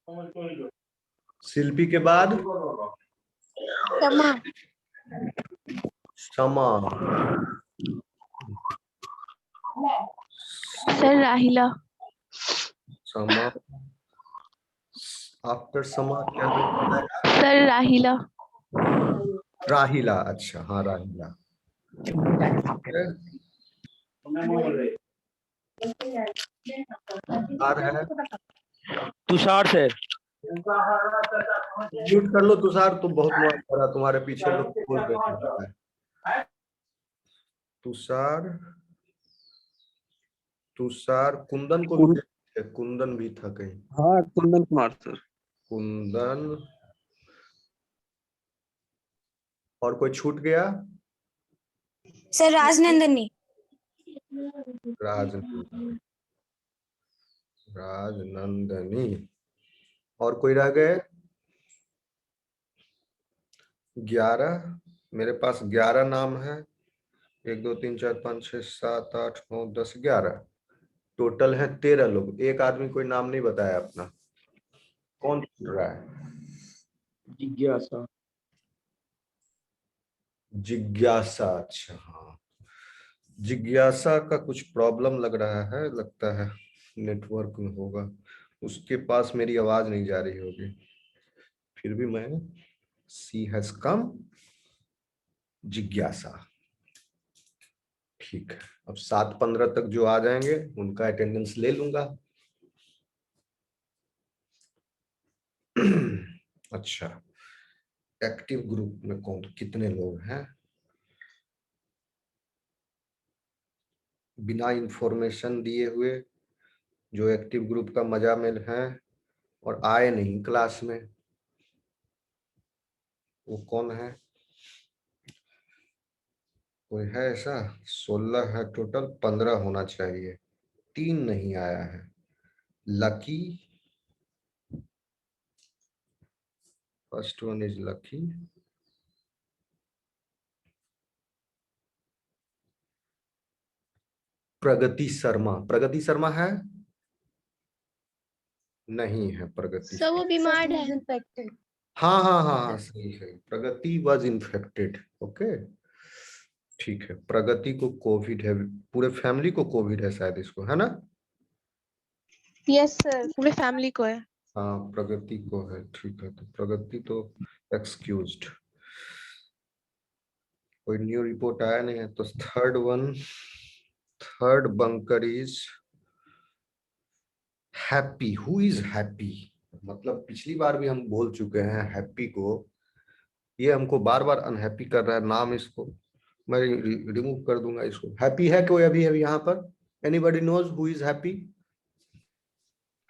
शिल्पी के बाद समा। समा। सर राहिला। समा आफ्टर समा क्या है? सर राहिला। राहिला। अच्छा, हाँ राहिला। तुषार है। तुषार सर। म्यूट कर लो तुषार, तुम बहुत नॉइज कर रहा, तुम्हारे पीछे लोग बोल रहे हैं। तुषार। तुषार कुंदन को भी कुंदन भी था कहीं। हाँ, कुंदन कुमार सर। कुंदन। और कोई छूट गया? सर राजनंदनी। राजनंदनी। राजनंदनी। और कोई रह गए? 11। मेरे पास 11 नाम है। 1 2 3 4 5 6 7 8 9 10 11। टोटल है 13 लोग। एक आदमी कोई नाम नहीं बताया अपना। कौन छूट रहा है? जिज्ञासा। जिज्ञासा। अच्छा, हाँ। जिज्ञासा का कुछ प्रॉब्लम लग रहा है, लगता है नेटवर्क में होगा। उसके पास मेरी आवाज नहीं जा रही होगी। फिर भी मैं सी हैज कम। जिज्ञासा। ठीक है, अब 7:15 तक जो आ जाएंगे उनका अटेंडेंस ले लूंगा। अच्छा, एक्टिव ग्रुप में कौन कितने लोग हैं? बिना इंफॉर्मेशन दिए हुए जो एक्टिव ग्रुप का मजा में है और आए नहीं क्लास में, वो कौन है? कोई है ऐसा? 16 है टोटल, 15 होना चाहिए। 3 नहीं आया है। Lucky. First one is lucky. Pragati Sharma. Pragati Sharma है? नहीं है प्रगति। सर वो बीमार है। हाँ हाँ हाँ हाँ, सही है। प्रगति वाज इन्फेक्टेड। ओके, ठीक है। प्रगति को कोविड है, पूरे फैमिली को कोविड है शायद, इसको है ना? यस सर, पूरे फैमिली को है। हाँ, प्रगति को है। ठीक है, तो प्रगति तो एक्सक्यूज्ड। कोई न्यू रिपोर्ट आया नहीं है, तो third bunker is happy. Who is happy? मतलब पिछली बार भी हम बोल चुके हैं हैप्पी को। ये हमको बार बार अनहैप्पी कर रहा है नाम। इसको मैं रिमूव कर दूंगा। इसको हैप्पी है कोई अभी अभी यहाँ पर? Anybody knows who is happy?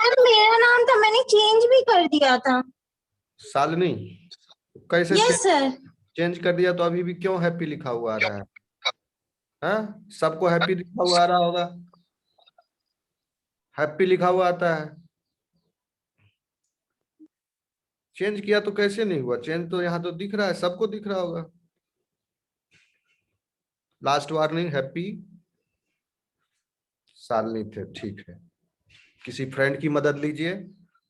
मेरा नाम था, मैंने चेंज भी कर दिया था। शालिनी, कैसे यस सर। चेंज कर दिया? तो अभी भी क्यों हैप्पी लिखा हुआ आ रहा है? हाँ, सबको हैप्पी लिखा हुआ आ रहा होगा। हैप्पी लिखा हुआ आता है। चेंज किया तो कैसे नहीं हुआ? चेंज तो यहाँ तो दिख रहा है, सबको दिख रहा होगा। लास्ट वार्निंग हैप्पी शालिनी थे। ठीक है, किसी फ्रेंड की मदद लीजिए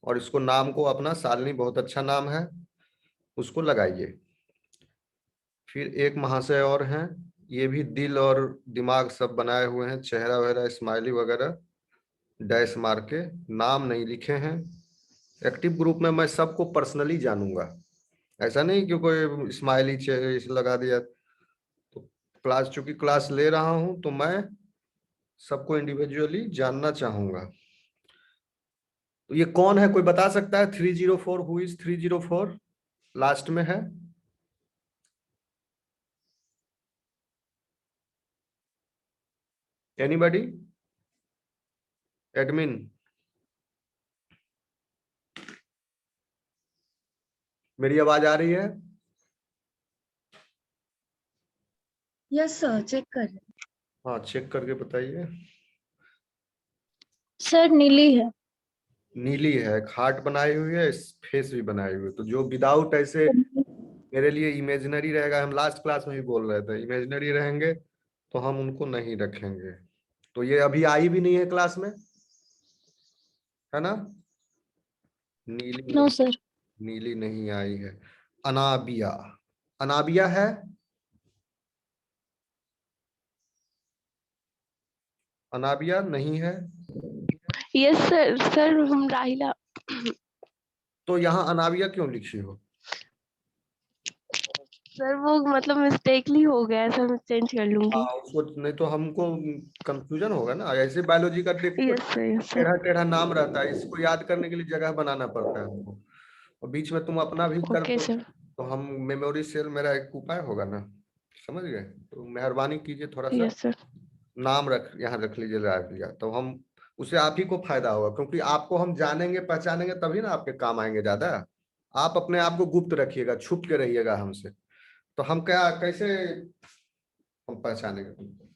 और इसको नाम को अपना, शालिनी बहुत अच्छा नाम है, उसको लगाइए। फिर एक महाशय और हैं, ये भी दिल और दिमाग सब बनाए हुए हैं, चेहरा वगैरह स्माइली वगैरह डैश मार के, नाम नहीं लिखे हैं। एक्टिव ग्रुप में मैं सबको पर्सनली जानूंगा, ऐसा नहीं कि कोई स्माइली लगा दिया। तो क्लास, चूंकि क्लास ले रहा हूं तो मैं सबको इंडिविजुअली जानना चाहूंगा। तो ये कौन है, कोई बता सकता है? 304, हु इज 304 लास्ट में है? एनीबॉडी? एडमिन? मेरी आवाज आ रही है? यस सर, चेक कर। हाँ, चेक करके बताइए। सर नीली है। नीली है, एक हार्ट बनाई हुई है, फेस भी बनाई हुई है। तो जो विदाउट ऐसे मेरे लिए इमेजिनरी रहेगा, हम लास्ट क्लास में भी बोल रहे थे इमेजिनरी रहेंगे तो हम उनको नहीं रखेंगे। तो ये अभी आई भी नहीं है क्लास में, है ना? नीली नो सर। नीली नहीं आई है। अनाबिया, अनाबिया है? अनाबिया नहीं है। Yes sir. सर हम राहिला। तो यहाँ अनाबिया क्यों लिखी हो? सर वो मतलब मिस्टेकली हो गया है सर, मैं चेंज कर लूंगी। उसको नहीं तो हमको कंफ्यूजन होगा ना। ऐसे बायोलॉजी का देखती हो, यस सर, यस सर। टेढ़ा टेढ़ा नाम रहता है, इसको याद करने के लिए जगह बनाना पड़ता है हमको। और बीच में तुम अपना भी कर ओके दो सर। तो हम मेमोरी सेल मेरा एक उपाय होगा ना, समझ गए? तो मेहरबानी कीजिए थोड़ा सा यस सर। नाम यहाँ रख लीजिए राबिया, तो हम उसे आप ही को फायदा होगा, क्योंकि आपको हम जानेंगे पहचानेंगे तभी ना आपके काम आएंगे ज्यादा। आप अपने आप को गुप्त रखिएगा, छुप के रहिएगा हमसे, तो हम क्या कैसे हम पहचानेंगे तुमको।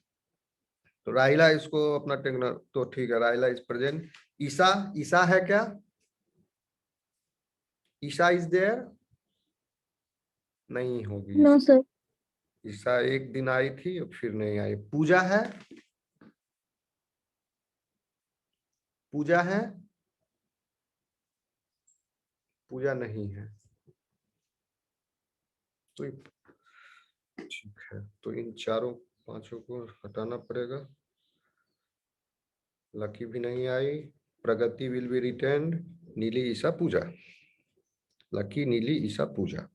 तो राहिला इसको अपना टेक्नर तो ठीक है, राहिला इज प्रेजेंट। ईसा, ईसा है क्या? ईसा इज देयर? नहीं होगी। No sir. ईसा एक दिन आई थी और फिर नहीं आई। पूजा है? पूजा है? पूजा नहीं है। तो ठीक है, तो इन चारों पांचों को हटाना पड़ेगा। लकी भी नहीं आई। प्रगति विल बी रिटेन्ड। नीली, ईसा, पूजा। लकी, नीली, ईसा, पूजा।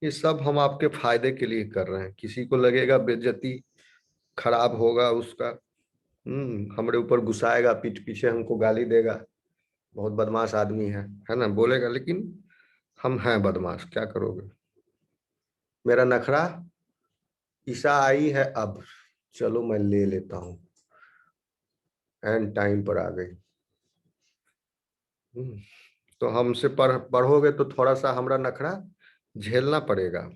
ये सब हम आपके फायदे के लिए कर रहे हैं। किसी को लगेगा बेइज्जती खराब होगा उसका, हमारे ऊपर गुस्साएगा, पीठ पीछे हमको गाली देगा, बहुत बदमाश आदमी है ना, बोलेगा। लेकिन हम हैं बदमाश, क्या करोगे? मेरा नखरा, ईसा आई है अब, चलो मैं ले लेता हूं, एंड टाइम पर आ गई। तो हमसे पढ़ोगे तो थोड़ा सा हमरा नखरा झेलना पड़ेगा,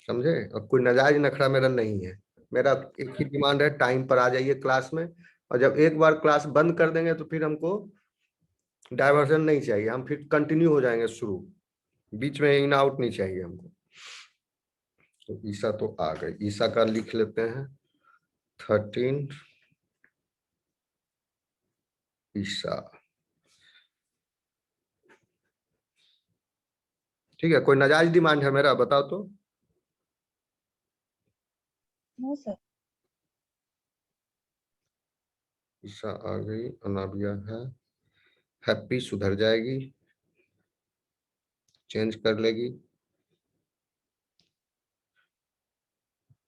समझे? और कोई नाजायज नखरा मेरा नहीं है। मेरा एक ही डिमांड है, टाइम पर आ जाइए क्लास में। और जब एक बार क्लास बंद कर देंगे तो फिर हमको डायवर्जन नहीं चाहिए, हम फिर कंटिन्यू हो जाएंगे शुरू, बीच में इन आउट नहीं चाहिए हमको। तो ईसा तो आ गई, ईसा का लिख लेते हैं 13। ईसा, ठीक है। कोई नाजायज डिमांड है मेरा, बताओ तो। No sir. ईसा आ गई, अनाबिया है। हैप्पी सुधर जाएगी, चेंज कर लेगी।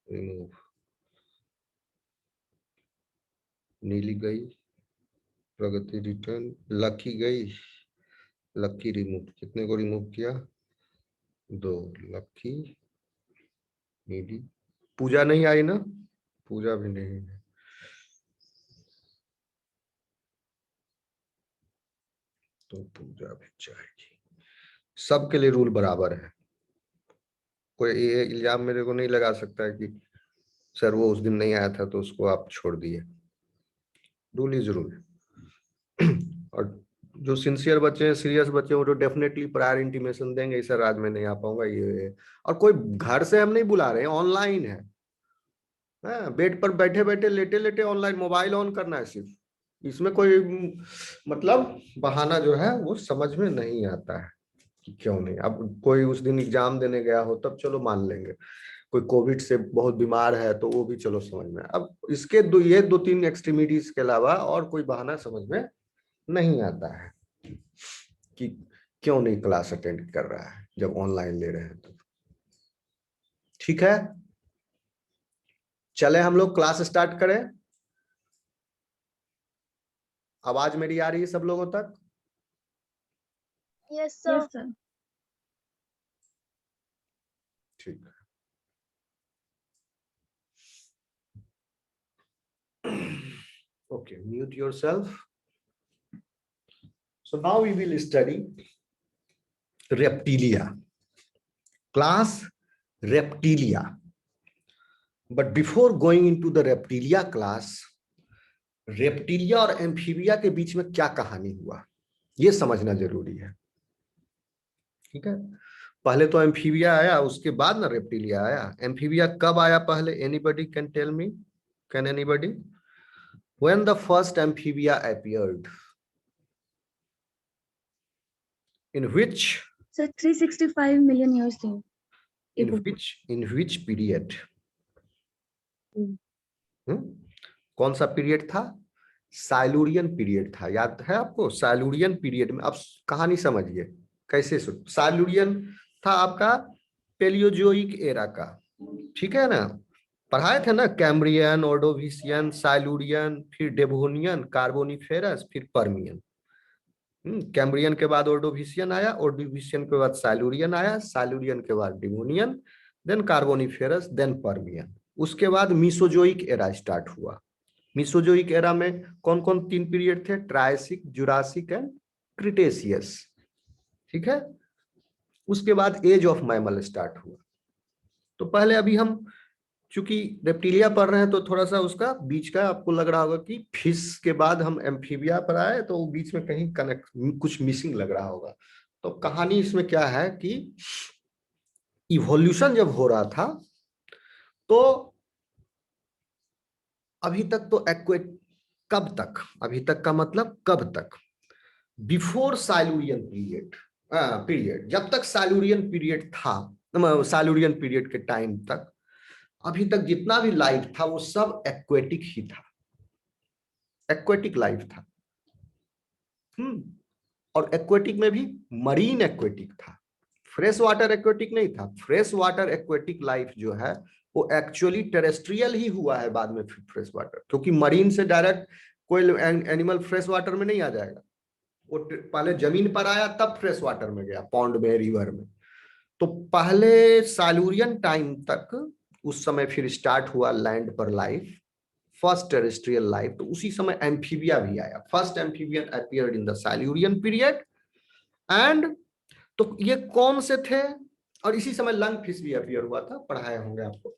रिमूव, नीली गई, प्रगति रिटर्न, लकी गई, लकी रिमूव। कितने को रिमूव किया? 2। लकी, नीली, पूजा नहीं आई ना? पूजा भी नहीं है। तो पूजा भी जाएगी। सबके लिए रूल बराबर है, कोई ये इल्जाम मेरे को नहीं लगा सकता है कि सर वो उस दिन नहीं आया था तो उसको आप छोड़ दिए। Rule is rule. और जो सिंसियर बच्चे हैं, सीरियस बच्चे हैं, वो तो डेफिनेटली प्रायर इंटीमेशन देंगे सर आज मैं नहीं आ पाऊंगा ये। और कोई घर से हम नहीं बुला रहे हैं, ऑनलाइन है। बेड पर बैठे बैठे लेटे लेटे ऑनलाइन मोबाइल ऑन करना है सिर्फ। इसमें कोई मतलब बहाना जो है वो समझ में नहीं आता है कि क्यों नहीं। अब कोई उस दिन एग्जाम देने गया हो तब चलो मान लेंगे, कोई कोविड से बहुत बीमार है तो वो भी चलो समझ में। अब इसके ये 2-3 एक्सट्रीमिटीज के अलावा और कोई बहाना समझ में नहीं आता है कि क्यों नहीं क्लास अटेंड कर रहा है जब ऑनलाइन ले रहे हैं तो। ठीक है, चले हम लोग क्लास स्टार्ट करें। आवाज मेरी आ रही है सब लोगों तक? Yes yes sir. ठीक है। Okay, mute yourself. So now we will study reptilia, class reptilia. But before going into the reptilia class, reptilia और एम्फीबिया के बीच में क्या कहानी हुआ ये समझना जरूरी है। ठीक है, पहले तो एम्फीबिया आया, उसके बाद ना रेप्टिलिया आया। एम्फीबिया कब आया पहले? Anybody can tell me? Can anybody? When the first amphibia appeared? In which? Sir, 365 million years ago. in which period? Hmm. कौन सा पीरियड था? साइलूरियन पीरियड था। याद है आपको? साइलूरियन पीरियड में, अब कहानी समझिए कैसे। साइलूरियन था आपका पेलियोजोइक एरा का, ठीक है ना? पढ़ाए थे ना, कैम्ब्रियन, ऑर्डोविशियन, साइलूरियन, फिर डेवोनियन, कार्बोनिफेरस, फिर पर्मियन। कैम्ब्रियन के बाद ऑर्डोविशियन आया, ऑर्डोविशियन के बाद साइलूरियन आया, साइलूरियन के बाद Devonian, then Carboniferous, then Permian. उसके बाद मीसोजोइक एरा स्टार्ट हुआ। मीसोजोइक एरा में कौन कौन 3 पीरियड थे? ट्रायसिक, जुरासिक एंड क्रिटेशियस, ठीक है? उसके बाद एज ऑफ मैमल स्टार्ट हुआ। तो पहले अभी हम चूंकि रेप्टिलिया पढ़ रहे हैं तो थोड़ा सा उसका बीच का आपको लग रहा होगा कि फिश के बाद हम एम्फीबिया पर आए, तो बीच में कहीं कनेक्ट कुछ मिसिंग लग रहा होगा। तो कहानी इसमें क्या है कि इवोल्यूशन जब हो रहा था तो अभी तक तो कब तक? अभी तक का मतलब कब तक? बिफोर साइलूरियन पीरियड, जब तक साइलूरियन पीरियड था, साइलूरियन पीरियड के टाइम तक अभी तक जितना भी लाइफ था वो सब एक्वेटिक ही था, एक्वेटिक लाइफ था। और एक्वेटिक में भी मरीन एक्वेटिक था, फ्रेश वाटर एक्वेटिक नहीं था। फ्रेश वाटर एक्वेटिक लाइफ जो है वो एक्चुअली टेरेस्ट्रियल ही हुआ है बाद में फ्रेश वाटर, क्योंकि मरीन से डायरेक्ट कोई एनिमल फ्रेश वाटर में नहीं आ जाएगा। वो पहले जमीन पर आया तब फ्रेश वाटर में गया, पॉन्ड में, रिवर में। तो पहले साइलूरियन टाइम तक, उस समय फिर स्टार्ट हुआ लैंड पर लाइफ, फर्स्ट टेरेस्ट्रियल लाइफ। तो उसी समय एम्फीबिया भी आया। First amphibian appeared in the Silurian period. And तो ये कौन से थे? और इसी समय लंग फिश भी अपीयर हुआ था, पढ़ाए होंगे आपको।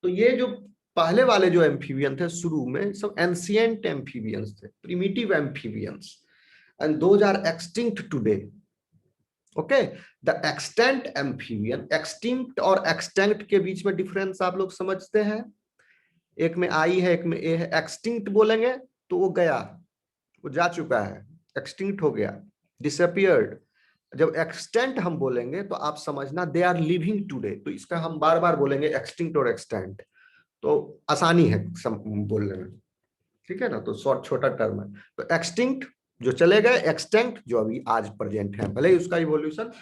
तो ये जो पहले वाले जो एम्फीबियन थे शुरू में, सब एंशिएंट एम्फीबियंस थे, primitive amphibians, and those are extinct today. Okay, the extant amphibian, extinct और एक्सटेंक्ट के बीच में डिफरेंस आप लोग समझते हैं? एक में आई है, एक में ए है। एक्सटिंक्ट बोलेंगे तो वो गया, वो जा चुका है, एक्सटिंक्ट हो गया, डिसअपियर्ड। जब एक्सटेंट हम बोलेंगे तो आप समझना दे आर लिविंग टुडे। तो इसका हम बार बार बोलेंगे एक्सटिंक्ट और एक्सटेंट, तो आसानी है बोलने में, ठीक है ना? तो शॉर्ट छोटा टर्म है। तो एक्सटिंक्ट जो चले गए, एक्सटेंक्ट जो अभी आज प्रेजेंट है। भले ही उसका इवोल्यूशन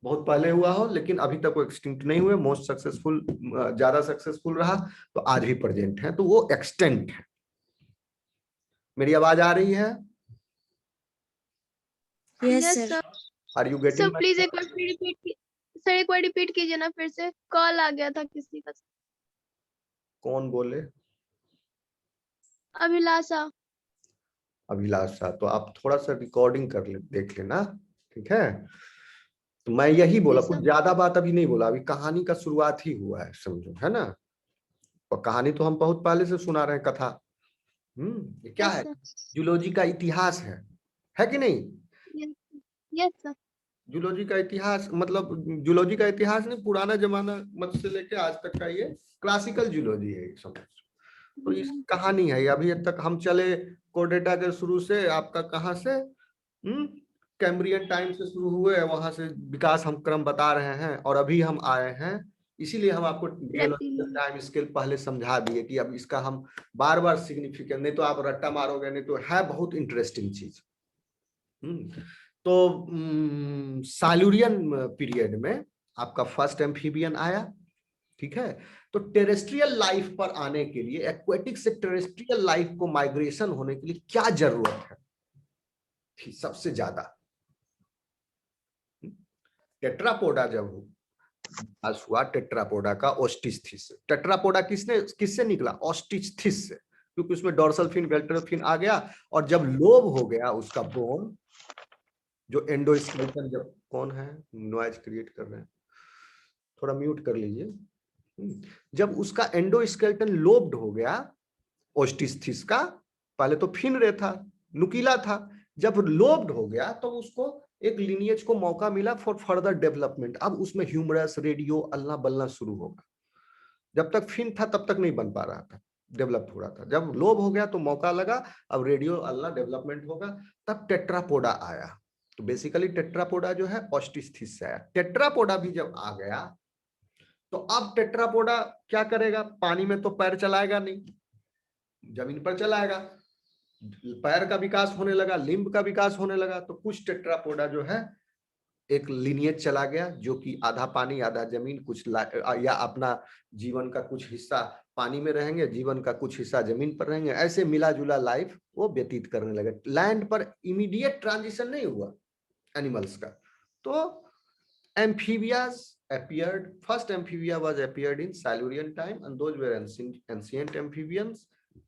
बहुत पहले हुआ हो, लेकिन अभी तक वो एक्सटिंक्ट नहीं हुए, मोस्ट सक्सेसफुल, ज्यादा सक्सेसफुल रहा, तो आज भी प्रेजेंट है, तो वो एक्सटेंट है। मेरी आवाज आ रही है? Yes, Yes, sir. sir. Are you sir getting? Please एक बार फिर रिपीट, सर एक बार रिपीट कीजिए ना फिर से, कॉल आ गया था किसी का। कौन बोले? अभिलाषा। अभिलाषा। तो आप थोड़ा सा रिकॉर्डिंग कर ले, देख लेना, ठीक है? तो मैं यही बोला, Yes, कुछ sir. ज्यादा बात अभी नहीं बोला, अभी कहानी का शुरुआत ही हुआ है, समझो, है ना? और कहानी तो हम बहुत पहले से सुना रहे हैं, कथा। ये क्या Yes, है? sir. जूलॉजी का इतिहास है कि नहीं? Yes, yes, sir. जूलॉजी का इतिहास मतलब जूलॉजी का इतिहास नहीं, पुराना जमाना मत से लेके आज तक का ये क्लासिकल जूलॉजी है, समझ। तो इस कहानी है। अभी तक हम चले कोर्डेटा के शुरू से, आपका कहाँ से? कैम्ब्रियन टाइम से शुरू हुए, वहां से विकास हम क्रम बता रहे हैं, और अभी हम आए हैं। इसीलिए हम आपको टाइम स्केल पहले समझा दिए कि अब इसका हम बार बार सिग्निफिकेंट, नहीं तो आप रट्टा मारोगे, नहीं तो है बहुत इंटरेस्टिंग चीज। तो साइलूरियन पीरियड में आपका फर्स्ट एम्फीबियन आया, ठीक है? तो टेरेस्ट्रियल लाइफ पर आने के लिए, एक्वेटिक से टेरेस्ट्रियल लाइफ को माइग्रेशन होने के लिए क्या जरूरत है? सबसे ज्यादा टेट्रापोडा जब हुआ, टेट्रापोडा का ओस्टिस्थीस। टेट्रापोडा किससे निकला? ओस्टिस्थीस से, क्योंकि उसमें डोर्सल फिन, वेंट्रल फिन आ गया, और जब लोब हो गया उसका बोन, जो एंडोस्केलेटन, जब कौन है नॉइज क्रिएट कर रहे हैं, थोड़ा म्यूट कर लीजिए। जब उसका एंडोस्केलेटन लोब्ड हो गया ओस्टिस्थीस का, पहले तो फिन रे था, नुकीला था, जब लोब्ड हो गया तो उसको एक लिनिएज को मौका मिला फॉर फर्दर डेवलपमेंट। अब उसमें ह्यूमरस, रेडियो, अल्लाह बल्ला शुरू होगा। जब तक फिन था तब तक नहीं बन पा रहा था, डेवलप हो रहा था। जब लोब हो गया तो मौका लगा, अब रेडियो अल्लाह डेवलपमेंट होगा। तब टेट्रापोडा आया। तो बेसिकली टेट्रापोडा जो है ऑस्टिस्थिस से आया। टेट्रापोडा भी जब आ गया तो अब टेट्रापोडा क्या करेगा? पानी में तो पैर चलाएगा नहीं, जमीन पर चलाएगा। पैर का विकास होने लगा, लिम्ब का विकास होने लगा। तो कुछ टेट्रापोडा जो है एक लिनिएज चला गया, जो कि आधा पानी आधा जमीन, कुछ या अपना जीवन का कुछ हिस्सा पानी में रहेंगे, जीवन का कुछ हिस्सा जमीन पर रहेंगे। ऐसे मिला जुला लाइफ वो व्यतीत करने लगे। लैंड पर इमीडिएट ट्रांजिशन नहीं हुआ एनिमल्स का। तो amphibians appeared. First amphibia was appeared in Silurian time, and those were ancient amphibians.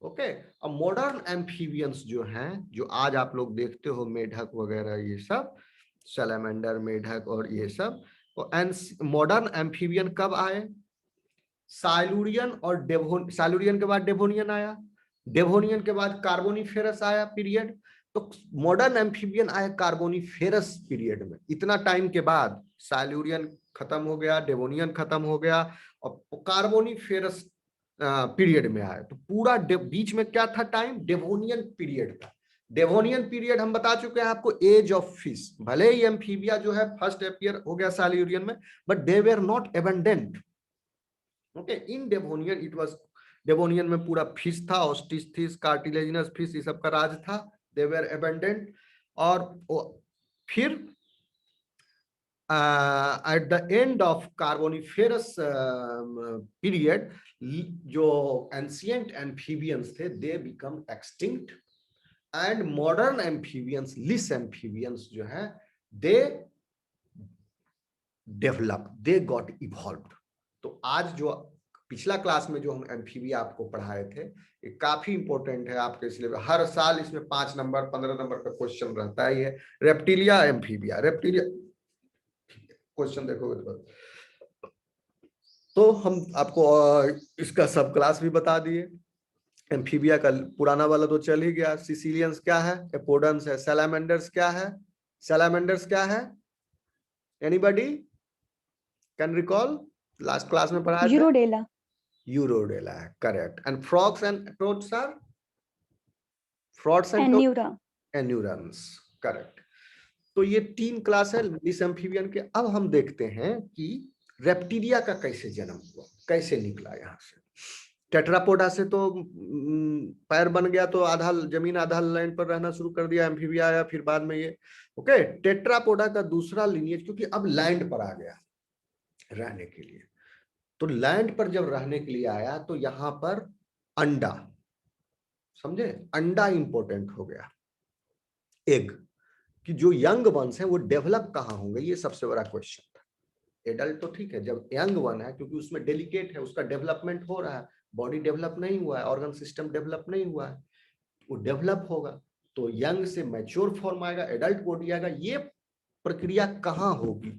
Okay, अब modern amphibians जो हैं, जो आज आप लोग देखते हो, मेढक वगैरह, ये सब सैलामेंडर, मेढक और ये सब, मॉडर्न एम्फीबियन कब आए? साइलुरियन और साइलुरियन के बाद डेवोनियन आया, डेवोनियन के बाद कार्बोनिफेरस आया पीरियड। तो मॉडर्न एम्फीबियन आए कार्बोनिफेरस पीरियड में। इतना टाइम के बाद साइलुरियन खत्म हो गया, डेवोनियन खत्म हो गया और कार्बोनिफेरस पीरियड में आए। तो पूरा बीच में क्या था टाइम? डेवोनियन पीरियड था। डेवोनियन पीरियड हम बता चुके हैं आपको, एज ऑफ फिश। भले ही एम्फीबिया जो है फर्स्ट अपीयर हो गया साइलुरियन में, but they were not abundant. Okay, in Devonian it was, Devonian में पूरा फिश था, ऑस्टिस्थिस, कार्टिलेजिनस फिश, ये सब का राज था। They were abundant. और फिर at the end of Carboniferous period जो एंशिएंट एम्फीबियंस थे they become extinct, and modern amphibians, lissamphibians जो है they develop, they got evolved. तो आज जो पिछला क्लास में जो हम एम्फीबिया आपको पढ़ाए थे, ये काफी इंपॉर्टेंट है आपके सिलेबस। हर साल इसमें 5 नंबर 15 नंबर का क्वेश्चन रहता है। ये रेप्टिलिया एम्फीबिया, रेप्टिलिया क्वेश्चन देखोगे तो हम आपको इसका सब क्लास भी बता दिए। एम्फीबिया का पुराना वाला तो चल ही गया। सिसिलियंस क्या है? एपोडन्स है। सैलामेंडर्स क्या है? सैलामेंडर्स क्या है? Anybody can recall? Last class में पढ़ाया था। Urodela. यूरोडेला है, correct. And frogs and toads are? Frogs and Anura. Anurans, correct. तो ये 3 क्लास है लिस एम्फीबियन के। अब हम देखते हैं कि रेप्टिलिया का कैसे जन्म हुआ, कैसे निकला यहाँ से। टेट्रापोडा से तो पैर बन गया, तो आधा जमीन आधा लैंड पर रहना शुरू कर दिया, एम्फीबिया आया, फिर बाद में ये। ओके, टेट्रापोडा का दूसरा लिनिएज, क्योंकि अब लैंड पर आ गया रहने के लिए। तो लैंड पर जब रहने के लिए आया तो यहां पर अंडा, समझे, अंडा इंपॉर्टेंट हो गया। एग कि जो यंग वंस है वो डेवलप कहां होंगे, ये सबसे बड़ा क्वेश्चन था। एडल्ट तो ठीक है, जब यंग वन है, क्योंकि उसमें डेलिकेट है, उसका डेवलपमेंट हो रहा है, बॉडी डेवलप नहीं हुआ है, ऑर्गन सिस्टम डेवलप नहीं हुआ है, वो डेवलप होगा तो यंग से मैच्योर फॉर्म आएगा, एडल्ट बॉडी आएगा। ये प्रक्रिया कहां होगी?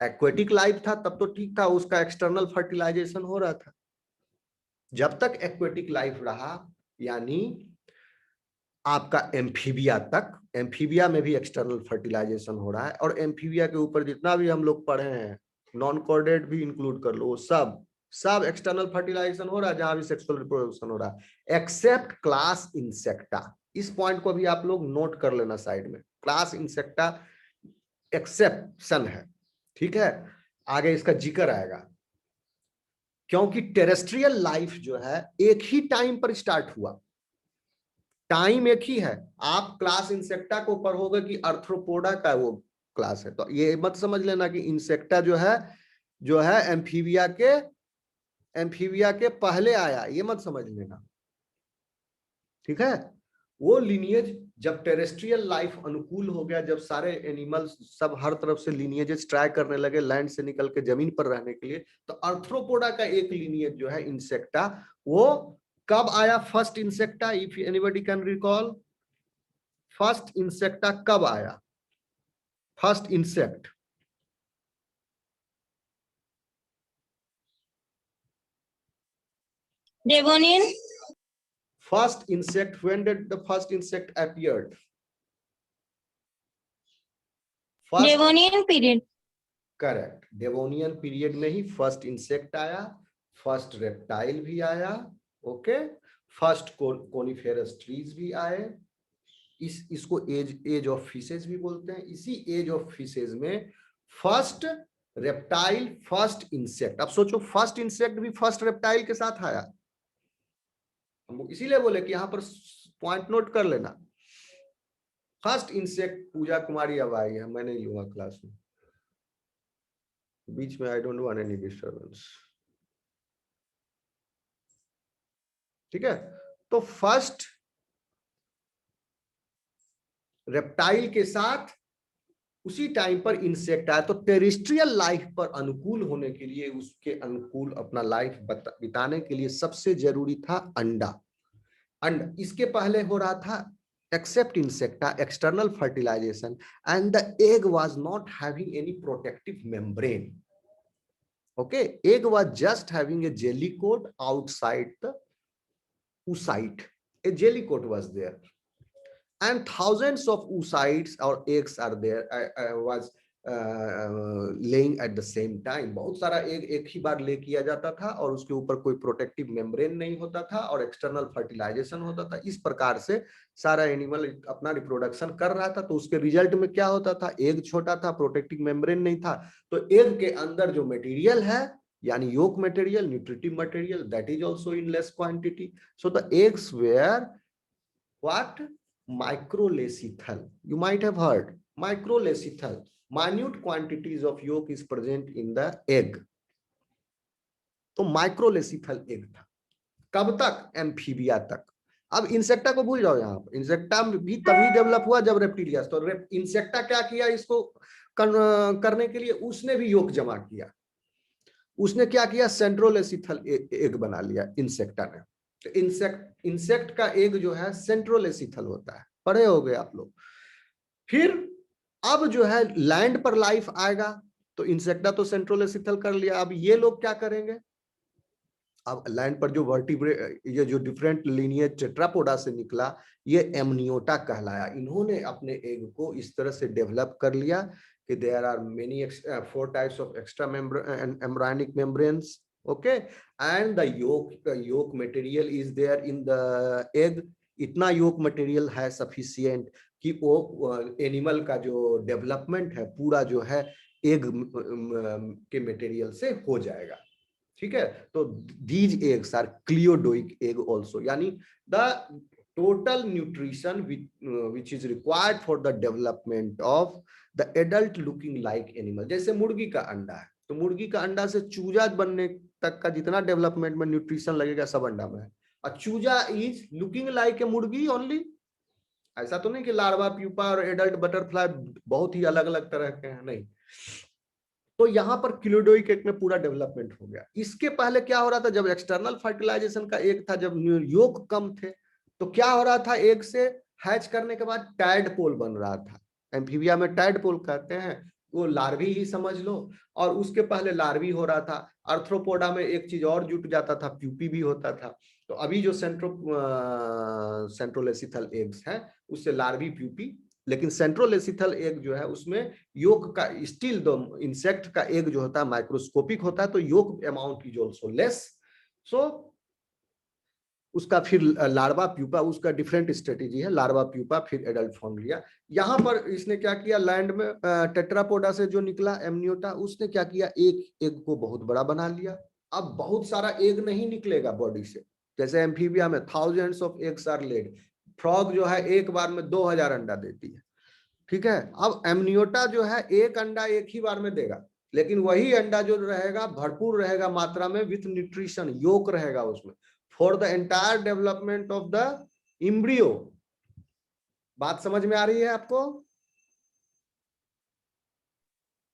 एक्वेटिक लाइफ था तब तो ठीक था, उसका एक्सटर्नल फर्टिलाइजेशन हो रहा था। जब तक एक्वेटिक लाइफ रहा, यानी आपका एम्फीबिया तक, एम्फीबिया में भी एक्सटर्नल फर्टिलाइजेशन हो रहा है। और एम्फीबिया के ऊपर जितना भी हम लोग पढ़े हैं, नॉन कॉर्डेट भी इंक्लूड कर लो, वो सब एक्सटर्नल फर्टिलाइजेशन हो रहा है, जहां भी सेक्सुअल रिप्रोडक्शन हो रहा है, एक्सेप्ट क्लास इंसेक्टा। इस पॉइंट को भी आप लोग नोट कर लेना साइड में, क्लास इंसेक्टा एक्सेप्शन है, ठीक है, आगे इसका जिक्र आएगा। क्योंकि टेरेस्ट्रियल लाइफ जो है एक ही टाइम पर स्टार्ट हुआ, टाइम एक ही है। आप क्लास इंसेक्टा को पढ़ोगे कि आर्थ्रोपोडा का वो क्लास है, तो ये मत समझ लेना कि इंसेक्टा जो है एम्फीबिया के पहले आया, ये मत समझ लेना, ठीक है। वो लिनिएज जब टेरेस्ट्रियल लाइफ अनुकूल हो गया, जब सारे एनिमल्स सब हर तरफ से लिनिएजेस ट्राई करने लगे लैंड से निकल के जमीन पर रहने के लिए, तो आर्थ्रोपोडा का एक लिनिएज जो है इंसेक्टा, वो कब आया? First insecta, if anybody can recall, first insecta कब आया? First insect Devonian. First insect, when did the first insect appeared? First Devonian period. Correct, Devonian period में ही फर्स्ट इंसेक्ट आया, फर्स्ट रेप्टाइल भी आया, ओके, फर्स्ट कोनिफेरस ट्रीज भी आए। इसको as of fishes भी बोलते हैं। इसी एज ऑफ फिशेज में फर्स्ट रेप्टाइल, फर्स्ट इंसेक्ट। अब सोचो फर्स्ट इंसेक्ट भी फर्स्ट रेप्टाइल के साथ आया। हम इसीलिए बोले कि यहां पर पॉइंट नोट कर लेना। फर्स्ट इंसेक्ट पूजा कुमारी अब आई है, मैं नहीं लूंगा क्लास में बीच में, I don't want any disturbance, ठीक है। तो फर्स्ट रेप्टाइल के साथ उसी टाइम पर इंसेक्ट आया। तो टेरेस्ट्रियल लाइफ पर अनुकूल होने के लिए, उसके अनुकूल अपना लाइफ बिताने के लिए सबसे जरूरी था अंडा। अंड इसके पहले हो रहा था except insecta external fertilization and the egg was not having any protective membrane. Okay, egg was just having a jelly coat outside the oocyte. A jelly coat was there and thousands of oocytes or eggs are there, was laying at the same time. बहुत सारा egg एक ही बार ले किया जाता था और उसके ऊपर कोई प्रोटेक्टिव मेम्ब्रेन नहीं होता था और एक्सटर्नल फर्टिलाइजेशन होता था। इस प्रकार से सारा एनिमल अपना रिप्रोडक्शन कर रहा था। तो उसके रिजल्ट में क्या होता था, एग छोटा था, प्रोटेक्टिव मेम्ब्रेन नहीं था, तो एग के अंदर जो मटेरियल है यानी yolk material, nutritive material, that is also in less quantity. So the eggs were what, microlacethal. You might have heard microlacethal. Minute quantities of yolk is present in the egg. तो microlacethal egg था। कब तक, amphibia तक। अब insecta को भूल जाओ, यहाँ पर इंसेक्टा भी तभी डेवलप हुआ जब रेप्टिलिया। तो इंसेक्टा क्या किया, इसको करने के लिए उसने भी योक जमा किया। उसने क्या किया, सेंट्रोलेसिथल एग बना लिया इंसेक्टा ने। तो इंसेक्ट का एग जो है सेंट्रोलेसिथल होता है, पढ़े हो गए आप लोग। फिर अब जो है लैंड पर लाइफ आएगा, तो इंसेक्टा तो सेंट्रोलेसिथल कर लिया। अब ये लोग क्या करेंगे, अब लैंड पर जो वर्टिब्रेट, ये जो डिफरेंट लिनिएज टेट्रापोडा से निकला, ये एमनियोटा कहलाया। इन्होंने अपने एग को इस तरह से डेवलप कर लिया कि there are many 4 types of extra embryonic membranes, okay, and the yolk material is there in the egg. इतना yolk material है sufficient कि वो एनिमल का जो डेवलपमेंट है पूरा जो है एग के मटेरियल से हो जाएगा, ठीक है। तो these eggs are cleodoic egg also, यानी the total nutrition which is required for the development of the adult looking like animal। जैसे मुर्गी का अंडा है, तो मुर्गी का अंडा से चूजा बनने तक का जितना डेवलपमेंट में न्यूट्रिशन लगेगा सब अंडा में है। और चूजा इज लुकिंग लाइक ए मुर्गी ओनली। ऐसा तो नहीं कि लार्वा, प्यूपा और एडल्ट बटरफ्लाई बहुत ही अलग अलग तरह के हैं, नहीं। तो यहाँ पर क्लोडोइक एग में पूरा डेवलपमेंट हो गया। इसके पहले क्या हो रहा था, जब एक्सटर्नल फर्टिलाइजेशन का एग था, जब योक कम थे, तो क्या हो रहा था, एग से हैच करने के बाद टैडपोल बन रहा था। एम्फीबिया में टैडपोल कहते हैं, वो लार्वी ही समझ लो। और उसके पहले लार्वी हो रहा था। आर्थ्रोपोडा में एक चीज और जुट जाता था, प्यूपी भी होता था। तो अभी जो सेंट्रोलेसिथल एग्स हैं उससे लार्वी, प्यूपी, लेकिन सेंट्रोलेसिथल एग जो है उसमें योक का स्टिल दो इंसेक्ट का एग जो होता है माइक्रोस्कोपिक होता है, तो योक अमाउंट इज आल्सो लेस। सो उसका फिर लार्वा, प्यूपा, उसका डिफरेंट स्ट्रेटेजी है, लार्वा, प्यूपा, फिर एडल्ट फॉर्म लिया। यहाँ पर इसने क्या किया, लैंड में टेट्रापोडा से जो निकला एमनियोटा, उसने क्या किया, एक एग को बहुत बड़ा बना लिया। अब बहुत सारा एग नहीं निकलेगा बॉडी से, जैसे एम्फीबिया में thousands of eggs are laid. Frog जो है एक बार में 2000 अंडा देती है, ठीक है। अब एमनियोटा जो है एक अंडा एक ही बार में देगा, लेकिन वही अंडा जो रहेगा भरपूर रहेगा मात्रा में, विथ न्यूट्रिशन, योक रहेगा उसमें, for the entire development of the embryo. बात समझ में आ रही है आपको?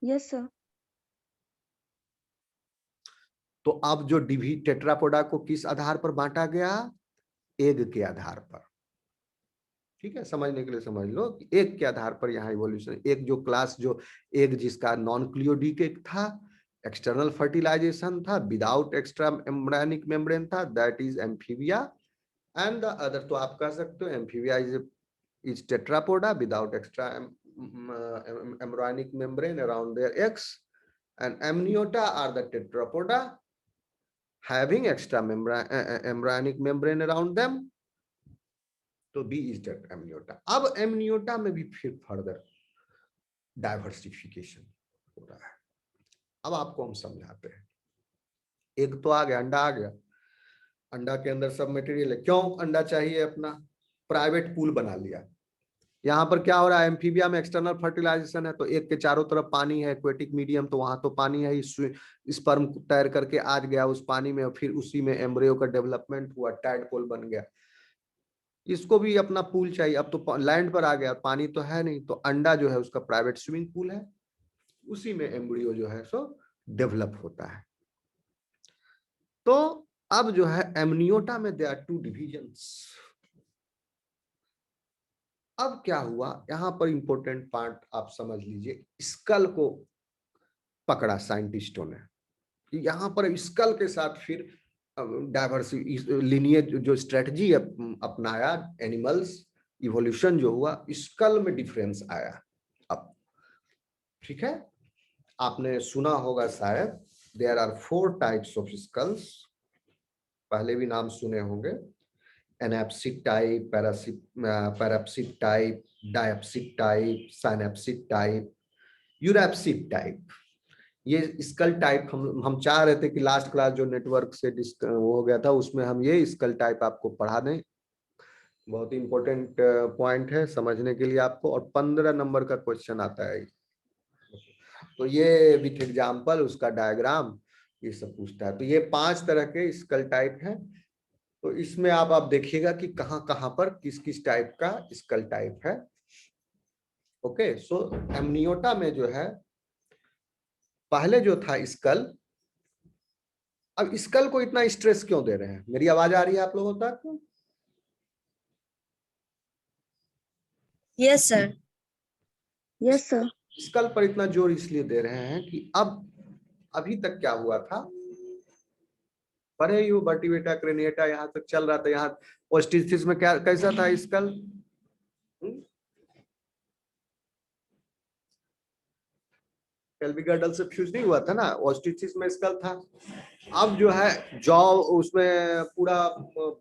Yes, sir. तो अब जो डिवी टेट्रापोडा को किस आधार पर बांटा गया, एग के आधार पर, ठीक है। समझने के लिए समझ लो, एग के आधार पर यहाँ इवोल्यूशन। एक जो क्लास जो एग जिसका नॉन क्लियोडिक एग था, एक्सटर्नल फर्टिलाइजेशन था, विदाउट एक्स्ट्रा एम्ब्रायनिक मेम्ब्रेन था, that is amphibia. And the other, तो आप कह सकते हो amphibia is Tetrapoda without extra embryonic membrane around their eggs, and amniota are the tetrapoda having extra embryonic membrane around them. तो B is that amniota. अब amniota में भी फिर फर्दर डाइवर्सिफिकेशन हो रहा है। अब आपको हम समझाते हैं। एक तो आ गया, अंडा आ गया, अंडा के अंदर सब मटेरियल है। क्यों अंडा चाहिए? अपना प्राइवेट पूल बना लिया। यहाँ पर क्या हो रहा है, एम्फीबिया में एक्सटर्नल फर्टिलाइजेशन है, तो एक के चारों तरफ पानी है, एक्वेटिक मीडियम, तो वहां तो पानी है, स्पर्म तैर करके आज गया उस पानी में, फिर उसी में एम्ब्रियो का डेवलपमेंट हुआ, टाइडपोल बन गया। इसको भी अपना पूल चाहिए। अब तो लैंड पर आ गया, पानी तो है नहीं, तो अंडा जो है उसका प्राइवेट स्विमिंग पूल है, उसी में एम्ब्रियो जो है सो डेवलप होता है। तो अब जो है एमनियोटा में देयर आर 2 डिविजन्स। अब क्या हुआ, यहां पर इंपॉर्टेंट पार्ट आप समझ लीजिए। स्कल को पकड़ा साइंटिस्टों ने, यहां पर स्कल के साथ फिर डाइवर्सिटी लिनिएज जो स्ट्रेटजी अपनाया, एनिमल्स इवोल्यूशन जो हुआ, स्कल में डिफरेंस आया। अब ठीक है, आपने सुना होगा शायद, there are 4 types of skulls, पहले भी नाम सुने होंगे। Anapsid type, parapsid type, diapsid type, synapsid type, euryapsid type. ये स्कल टाइप हम चाह रहे थे कि लास्ट क्लास जो नेटवर्क से वो हो गया था, उसमें हम ये स्कल टाइप आपको पढ़ा दें। बहुत ही इंपॉर्टेंट पॉइंट है समझने के लिए आपको, और 15 नंबर का क्वेश्चन आता है। तो ये विथ एग्जाम्पल, उसका डायग्राम, ये सब पूछता है। तो ये 5 तरह के स्कल टाइप हैं। तो इसमें आप देखिएगा कि कहां कहां पर किस किस टाइप का स्कल टाइप है। ओके, सो एमनियोटा में जो है पहले जो था स्कल, अब स्कल को इतना स्ट्रेस क्यों दे रहे हैं? मेरी आवाज आ रही है आप लोगों तक? Yes sir. Yes sir. Skull पर इतना जोर इसलिए दे रहे हैं कि अब अभी तक क्या हुआ था, पढ़े यू वर्टिब्रेटा क्रेनिएटा यहां तक चल रहा था। यहाँ ओस्टिथिस में क्या कैसा था स्कल? पेल्विक गर्डल से फ्यूज नहीं हुआ था ना, ओस्टिथिस में स्कल था। अब जो है जॉ उसमें पूरा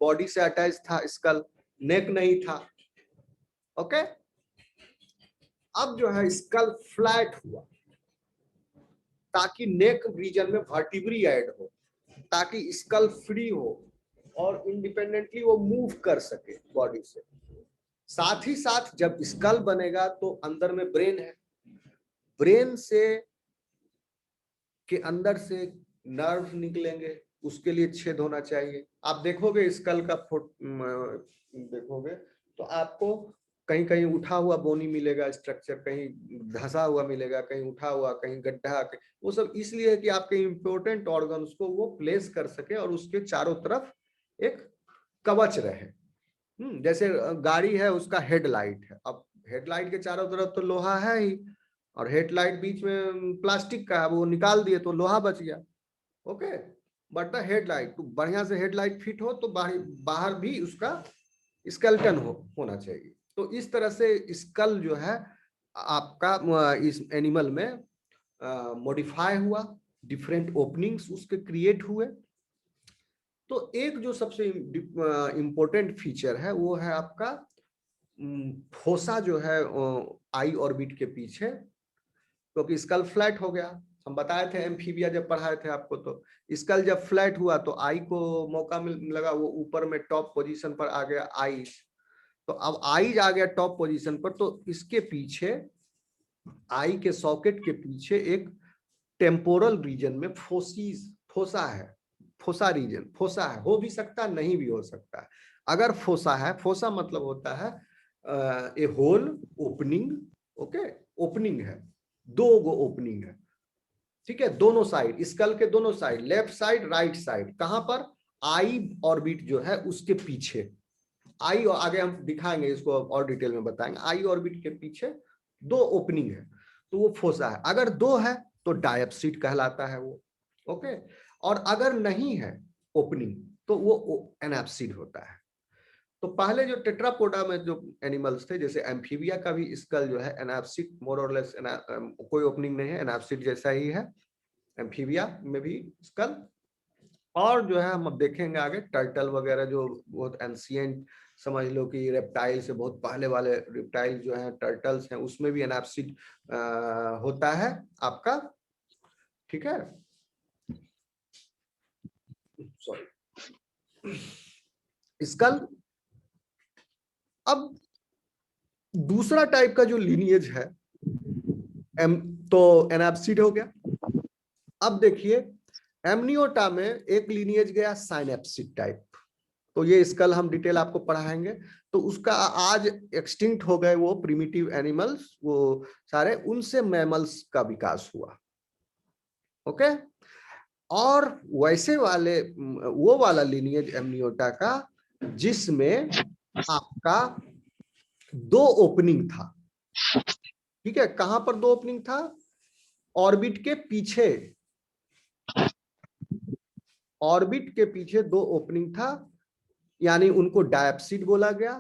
बॉडी से अटैच था स्कल, नेक नहीं था। ओके, अब जो है स्कल फ्लैट हुआ ताकि नेक रीजन में वर्टिब्री ऐड हो, ताकि स्कल फ्री हो और इंडिपेंडेंटली वो मूव कर सके बॉडी से। साथ ही साथ जब स्कल बनेगा तो अंदर में ब्रेन है, ब्रेन से के अंदर से नर्व निकलेंगे, उसके लिए छेद होना चाहिए। आप देखोगे स्कल का देखोगे तो आपको कहीं कहीं उठा हुआ बोनी मिलेगा स्ट्रक्चर, कहीं धंसा हुआ मिलेगा, कहीं उठा हुआ, कहीं गड्ढा। वो सब इसलिए है कि आपके इंपॉर्टेंट ऑर्गन्स को वो प्लेस कर सके और उसके चारों तरफ एक कवच रहे। जैसे गाड़ी है, उसका हेडलाइट है, अब हेडलाइट के चारों तरफ तो लोहा है ही, और हेडलाइट बीच में प्लास्टिक का है, वो निकाल दिए तो लोहा बच गया। ओके, बट द हेडलाइट तो बढ़िया से हेडलाइट फिट हो तो बाहर भी उसका स्केलेटन होना चाहिए। तो इस तरह से स्कल जो है आपका इस एनिमल में मॉडिफाई हुआ, डिफरेंट ओपनिंग्स उसके क्रिएट हुए। तो एक जो सबसे इंपॉर्टेंट फीचर है वो है आपका फोसा जो है आई ऑर्बिट के पीछे, क्योंकि स्कल फ्लैट हो गया। हम बताए थे एम्फीबिया जब पढ़ाए थे आपको, तो स्कल जब फ्लैट हुआ तो आई को मौका मिल लगा, वो ऊपर में टॉप पोजीशन पर आ गया आईज। तो अब आईज आ गया टॉप पोजीशन पर, तो इसके पीछे आई के सॉकेट के पीछे एक टेम्पोरल रीजन में फोसा है, फोसा रीजन, फोसा है, हो भी सकता नहीं भी हो सकता है। अगर फोसा है, फोसा मतलब होता है ए होल ओपनिंग। ओके, ओपनिंग है, 2 गो ओपनिंग है, ठीक है, दोनों साइड, स्कल के दोनों side, left side right side. कहां पर? आई ऑर्बिट जो है उसके पीछे। आई और आगे हम दिखाएंगे, इसको और डिटेल में बताएंगे। आई ऑर्बिट के पीछे 2 ओपनिंग है, तो वो फोसा है। अगर 2 है तो डायप्सिड कहलाता है वो। ओके, और अगर नहीं है ओपनिंग तो वो एनाप्सिड होता है। तो पहले जो टेट्रापोडा में जो एनिमल्स थे, जैसे एम्फीबिया का भी स्कल जो है एनाप्सिड मोर और लेस, कोई ओपनिंग नहीं है, एनाप्सिड जैसा ही है एम्फीबिया में भी स्कल। और जो है हम अब देखेंगे आगे टर्टल वगैरह जो बहुत एंशिएंट, समझ लो कि रेप्टाइल से बहुत पहले वाले रेप्टाइल जो है टर्टल्स हैं, उसमें भी एनाप्सिड होता है आपका, ठीक है। Sorry, skull. अब दूसरा टाइप का जो लीनिएज है तो एनाप्सिड हो गया। अब देखिए एमनियोटा में एक लीनिएज गया साइनेप्सिड टाइप, तो ये स्कल हम डिटेल आपको पढ़ाएंगे। तो उसका आज एक्सटिंक्ट हो गए वो प्रिमिटिव एनिमल्स, वो सारे, उनसे मैमल्स का विकास हुआ। ओके, और वैसे वाले वो वाला लीनिएज एमनियोटा का जिसमें आपका 2 ओपनिंग था, ठीक है। कहां पर 2 ओपनिंग था? ऑर्बिट के पीछे, ऑर्बिट के पीछे 2 ओपनिंग था, यानी उनको डायप्सिड बोला गया।